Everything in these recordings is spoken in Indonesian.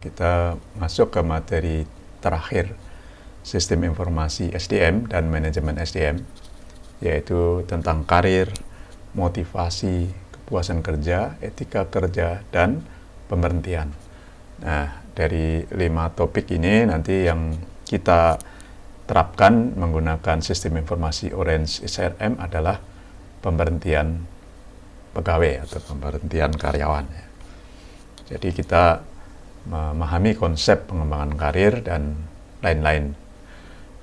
kita masuk ke materi terakhir, Sistem Informasi SDM dan Manajemen SDM, yaitu tentang karir, motivasi, kepuasan kerja, etika kerja, dan pemberhentian. Nah, dari 5 topik ini nanti yang kita terapkan menggunakan Sistem Informasi Orange SRM adalah pemberhentian pegawai atau pemberhentian karyawan. Jadi kita memahami konsep pengembangan karir dan lain-lain.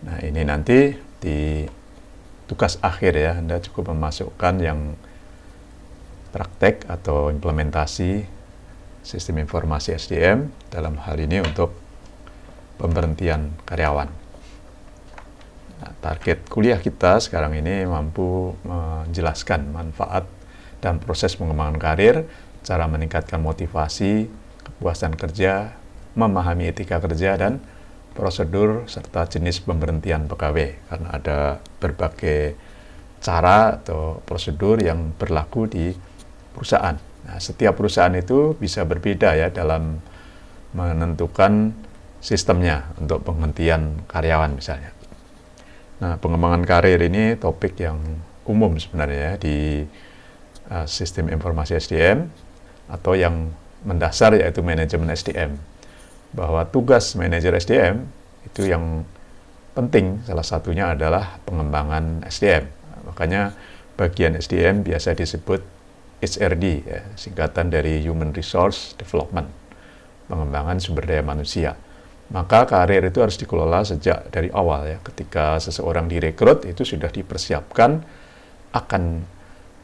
Nah, ini nanti di tugas akhir ya, Anda cukup memasukkan yang praktek atau implementasi sistem informasi SDM dalam hal ini untuk pemberhentian karyawan. Nah, target kuliah kita sekarang ini mampu menjelaskan manfaat dan proses pengembangan karir, cara meningkatkan motivasi, kepuasan kerja, memahami etika kerja, dan prosedur serta jenis pemberhentian pegawai, karena ada berbagai cara atau prosedur yang berlaku di perusahaan. Nah, setiap perusahaan itu bisa berbeda ya dalam menentukan sistemnya untuk penghentian karyawan misalnya. Nah, pengembangan karir ini topik yang umum sebenarnya di sistem informasi SDM atau yang mendasar yaitu manajemen SDM. Bahwa tugas manajer SDM itu yang penting, salah satunya adalah pengembangan SDM. Makanya bagian SDM biasa disebut HRD, ya, singkatan dari Human Resource Development, pengembangan sumber daya manusia. Maka karir itu harus dikelola sejak dari awal ya. Ketika seseorang direkrut itu sudah dipersiapkan akan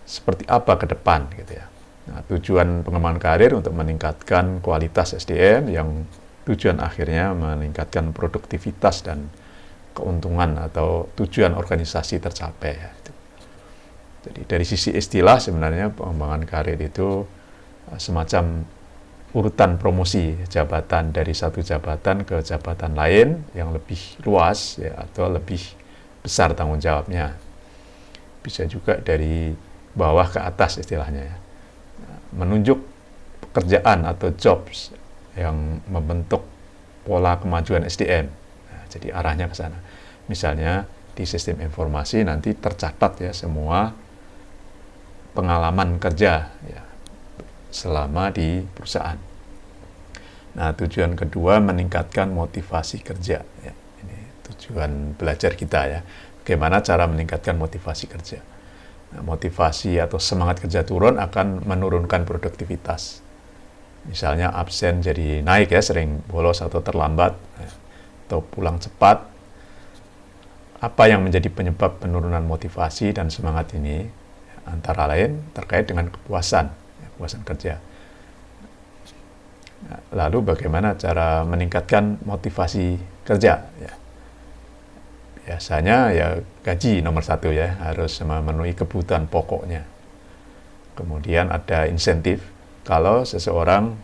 seperti apa ke depan gitu ya. Nah, tujuan pengembangan karir untuk meningkatkan kualitas SDM yang tujuan akhirnya meningkatkan produktivitas dan keuntungan atau tujuan organisasi tercapai. Ya. Jadi dari sisi istilah sebenarnya pengembangan karir itu semacam urutan promosi jabatan dari satu jabatan ke jabatan lain yang lebih luas ya, atau lebih besar tanggung jawabnya. Bisa juga dari bawah ke atas istilahnya ya. Menunjuk pekerjaan atau jobs yang membentuk pola kemajuan SDM. Nah, jadi arahnya ke sana. Misalnya di sistem informasi nanti tercatat ya semua pengalaman kerja ya, selama di perusahaan. Nah, tujuan kedua meningkatkan motivasi kerja. Ya, ini tujuan belajar kita ya. Bagaimana cara meningkatkan motivasi kerja? Nah, motivasi atau semangat kerja turun akan menurunkan produktivitas. Misalnya absen jadi naik ya, sering bolos atau terlambat, ya, atau pulang cepat. Apa yang menjadi penyebab penurunan motivasi dan semangat ini? Antara lain terkait dengan kepuasan, ya, kepuasan kerja. Nah, lalu bagaimana cara meningkatkan motivasi kerja? Ya. Biasanya ya gaji nomor 1 ya, harus memenuhi kebutuhan pokoknya. Kemudian ada insentif kalau seseorang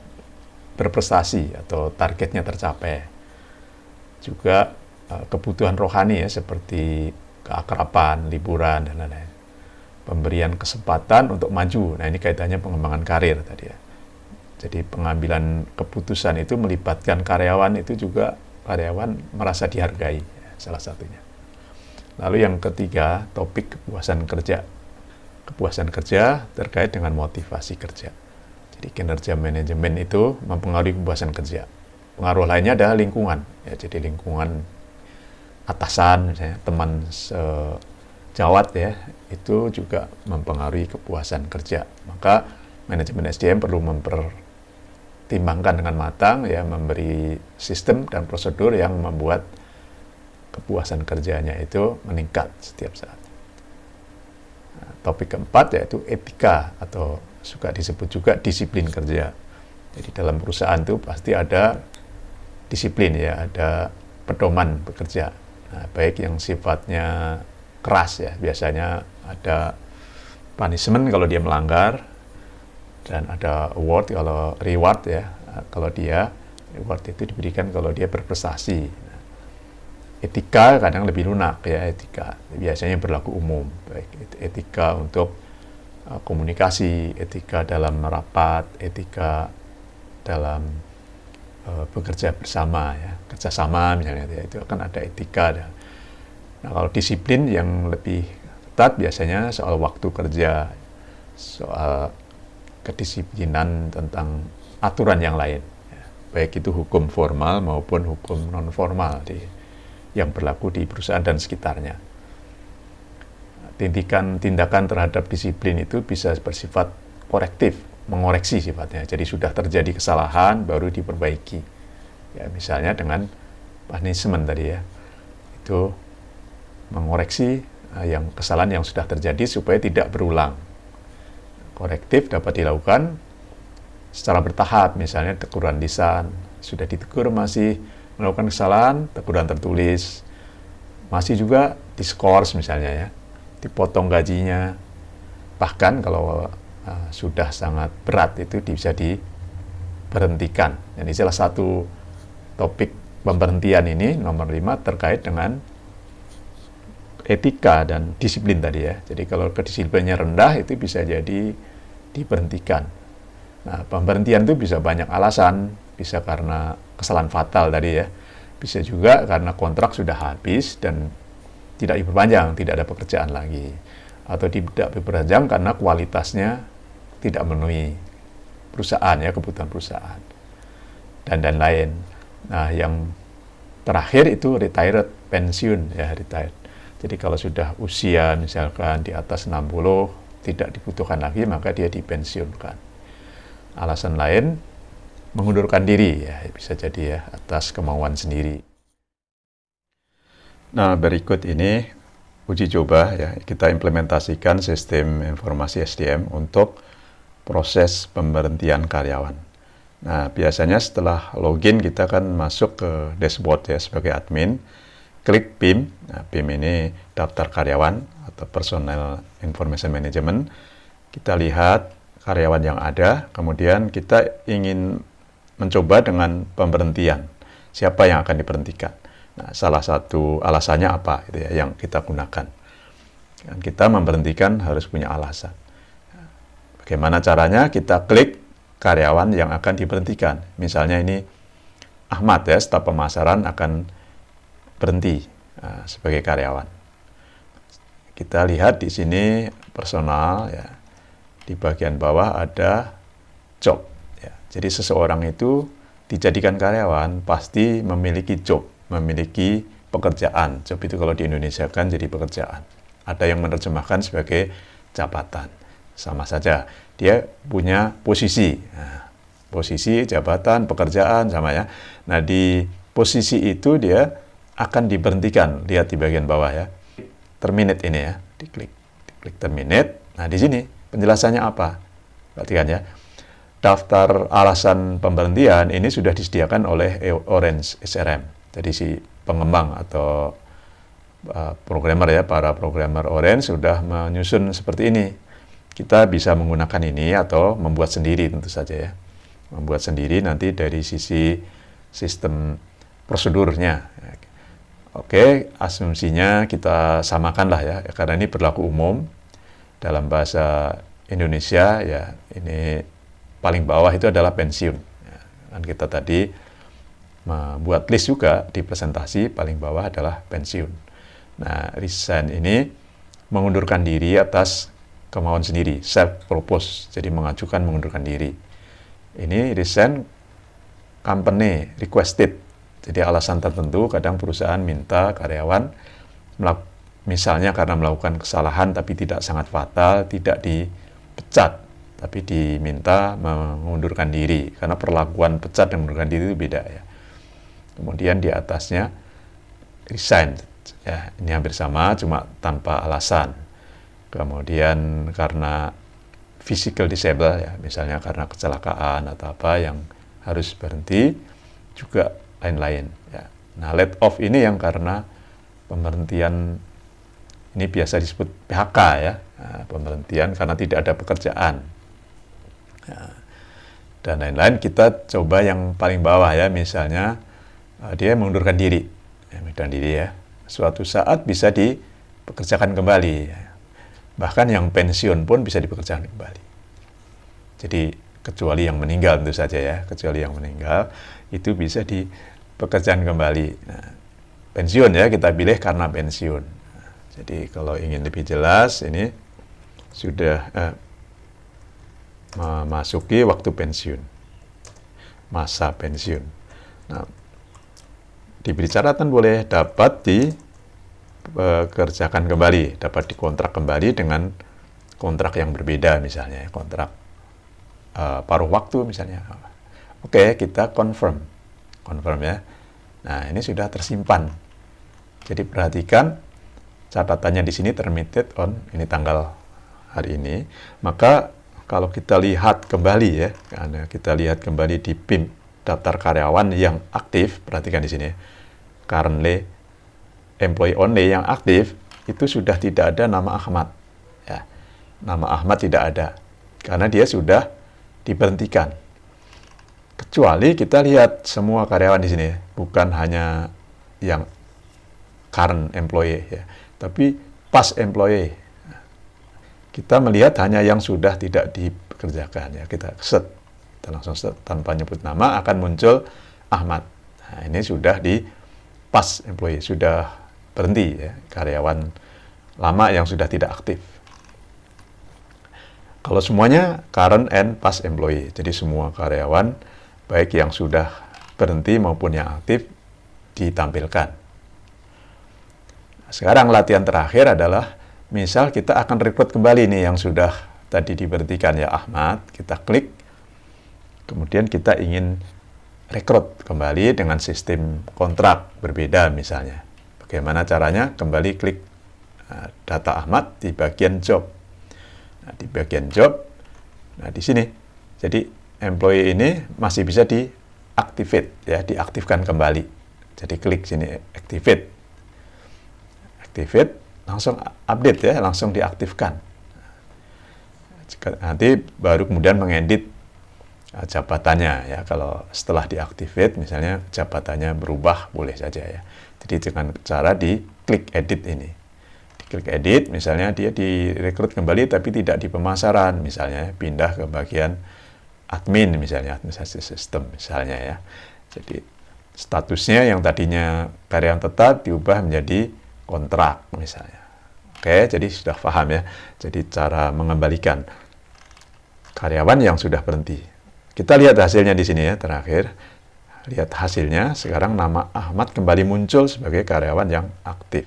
berprestasi atau targetnya tercapai. Juga kebutuhan rohani ya, seperti keakraban, liburan, dan lain-lain. Pemberian kesempatan untuk maju. Nah, ini kaitannya pengembangan karir tadi ya. Jadi pengambilan keputusan itu melibatkan karyawan, itu juga karyawan merasa dihargai, ya, salah satunya. Lalu yang ketiga, topik kepuasan kerja. Kepuasan kerja terkait dengan motivasi kerja. Jadi kinerja manajemen itu mempengaruhi kepuasan kerja. Pengaruh lainnya adalah lingkungan. Ya, jadi lingkungan atasan, misalnya teman sejawat ya, itu juga mempengaruhi kepuasan kerja. Maka manajemen SDM perlu mempertimbangkan dengan matang ya, memberi sistem dan prosedur yang membuat kepuasan kerjanya itu meningkat setiap saat. Nah, topik keempat yaitu etika atau suka disebut juga disiplin kerja. Jadi dalam perusahaan itu pasti ada disiplin ya, ada pedoman bekerja. Nah, baik yang sifatnya keras ya, biasanya ada punishment kalau dia melanggar, dan ada award kalau reward ya, kalau dia reward itu diberikan kalau dia berprestasi. Etika kadang lebih lunak ya, etika biasanya berlaku umum, baik etika untuk komunikasi, etika dalam rapat, etika dalam bekerja bersama ya, kerjasama misalnya ya, itu akan ada etika. Nah kalau disiplin yang lebih ketat biasanya soal waktu kerja, soal kedisiplinan tentang aturan yang lain, ya, baik itu hukum formal maupun hukum non formal yang berlaku di perusahaan dan sekitarnya. Tindakan terhadap disiplin itu bisa bersifat korektif, mengoreksi sifatnya. Jadi sudah terjadi kesalahan baru diperbaiki. Ya, misalnya dengan punishment tadi ya, itu mengoreksi yang kesalahan yang sudah terjadi supaya tidak berulang. Korektif dapat dilakukan secara bertahap, misalnya teguran lisan, sudah ditegur masih melakukan kesalahan, teguran tertulis, masih juga diskors misalnya ya, dipotong gajinya, bahkan kalau sudah sangat berat itu bisa diberhentikan. Jadi salah satu topik pemberhentian ini nomor 5 terkait dengan etika dan disiplin tadi ya. Jadi kalau kedisiplinnya rendah itu bisa jadi diberhentikan. Nah, pemberhentian itu bisa banyak alasan, bisa karena kesalahan fatal tadi ya, bisa juga karena kontrak sudah habis dan tidak diperpanjang, tidak ada pekerjaan lagi, atau tidak diperpanjang karena kualitasnya tidak memenuhi perusahaan ya, kebutuhan perusahaan dan lain. Nah, yang terakhir itu retired, pensiun ya, retired. Jadi kalau sudah usia misalkan di atas 60 tidak dibutuhkan lagi, maka dia dipensiunkan. Alasan lain mengundurkan diri ya, bisa jadi ya atas kemauan sendiri. Nah, berikut ini uji coba ya, kita implementasikan sistem informasi SDM untuk proses pemberhentian karyawan. Nah, biasanya setelah login kita kan masuk ke dashboard ya sebagai admin, klik PIM. Nah, PIM ini daftar karyawan atau Personal Information Management. Kita lihat karyawan yang ada, kemudian kita ingin mencoba dengan pemberhentian. Siapa yang akan diberhentikan? Nah, salah satu alasannya apa gitu ya, yang kita gunakan. Dan kita memberhentikan harus punya alasan. Bagaimana caranya? Kita klik karyawan yang akan diberhentikan. Misalnya ini Ahmad ya, staf pemasaran akan berhenti sebagai karyawan. Kita lihat di sini personal ya. Di bagian bawah ada job. Ya. Jadi seseorang itu dijadikan karyawan pasti memiliki job, memiliki pekerjaan. Job itu kalau di Indonesia kan jadi pekerjaan. Ada yang menerjemahkan sebagai jabatan. Sama saja, dia punya posisi. Nah, posisi, jabatan, pekerjaan sama ya. Nah, di posisi itu dia akan diberhentikan. Lihat di bagian bawah ya. Terminate ini ya, diklik terminate. Nah, di sini penjelasannya apa? Perhatikan ya. Daftar alasan pemberhentian ini sudah disediakan oleh Orange SRM. Jadi si pengembang atau programmer ya, para programmer Orange sudah menyusun seperti ini. Kita bisa menggunakan ini atau membuat sendiri tentu saja ya. Membuat sendiri nanti dari sisi sistem prosedurnya. Oke, asumsinya kita samakanlah ya, karena ini berlaku umum. Dalam bahasa Indonesia ya, ini paling bawah itu adalah pensiun. Ya, dan kita tadi membuat list juga di presentasi, paling bawah adalah pensiun. Nah, resign ini mengundurkan diri atas kemauan sendiri, self-propose, jadi mengajukan mengundurkan diri. Ini resign company requested, jadi alasan tertentu, kadang perusahaan minta karyawan misalnya karena melakukan kesalahan tapi tidak sangat fatal, tidak dipecat, tapi diminta mengundurkan diri. Karena perlakuan pecat dan mengundurkan diri itu beda ya. Kemudian di atasnya resign, ya ini hampir sama, cuma tanpa alasan. Kemudian karena physical disable, ya misalnya karena kecelakaan atau apa yang harus berhenti, juga lain-lain. Ya. Nah, let off ini yang karena pemberhentian. Ini biasa disebut PHK ya, nah, pemberhentian karena tidak ada pekerjaan. Nah, dan lain-lain, kita coba yang paling bawah ya, misalnya dia mengundurkan diri. Mengundurkan diri ya, suatu saat bisa dipekerjakan kembali. Ya. Bahkan yang pensiun pun bisa dipekerjakan kembali. Jadi kecuali yang meninggal tentu saja ya, kecuali yang meninggal. itu bisa dipekerjakan kembali. Nah, pensiun ya, kita pilih karena pensiun. Nah, jadi kalau ingin lebih jelas, ini sudah memasuki waktu pensiun, masa pensiun. Nah, diberi catatan boleh dapat dikerjakan kembali, dapat dikontrak kembali dengan kontrak yang berbeda, misalnya kontrak paruh waktu misalnya. Oke, kita confirm ya. Nah, ini sudah tersimpan. Jadi perhatikan catatannya di sini termitted on ini tanggal hari ini. Maka kalau kita lihat kembali ya, karena kita lihat kembali di PIM daftar karyawan yang aktif, perhatikan di sini. Currently employee only yang aktif itu sudah tidak ada nama Ahmad. Ya. Nama Ahmad tidak ada karena dia sudah diberhentikan. Kecuali kita lihat semua karyawan di sini, bukan hanya yang current employee ya, tapi past employee. Kita melihat hanya yang sudah tidak dikerjakan ya, kita set, kita langsung set tanpa nyebut nama akan muncul Ahmad. Nah, ini sudah di past employee, sudah berhenti ya, karyawan lama yang sudah tidak aktif. Kalau semuanya current and past employee, jadi semua karyawan baik yang sudah berhenti maupun yang aktif ditampilkan. Sekarang latihan terakhir adalah misal kita akan rekrut kembali nih yang sudah tadi diberhentikan ya Ahmad, kita klik, kemudian kita ingin rekrut kembali dengan sistem kontrak berbeda misalnya. Bagaimana caranya? Kembali klik data Ahmad di bagian job. Nah, di bagian job, nah di sini, jadi employee ini masih bisa diaktifkan ya, diaktifkan kembali. Jadi klik sini activate, langsung update ya, langsung diaktifkan. Nanti baru kemudian mengedit jabatannya ya, kalau setelah diaktifkan misalnya jabatannya berubah boleh saja ya. Jadi dengan cara di klik edit ini, di klik edit misalnya dia direkrut kembali tapi tidak di pemasaran misalnya, pindah ke bagian admin misalnya, administrasi sistem misalnya ya. Jadi statusnya yang tadinya karyawan tetap diubah menjadi kontrak misalnya. Oke, jadi sudah paham ya. Jadi cara mengembalikan karyawan yang sudah berhenti. Kita lihat hasilnya di sini ya, terakhir. Lihat hasilnya, sekarang nama Ahmad kembali muncul sebagai karyawan yang aktif.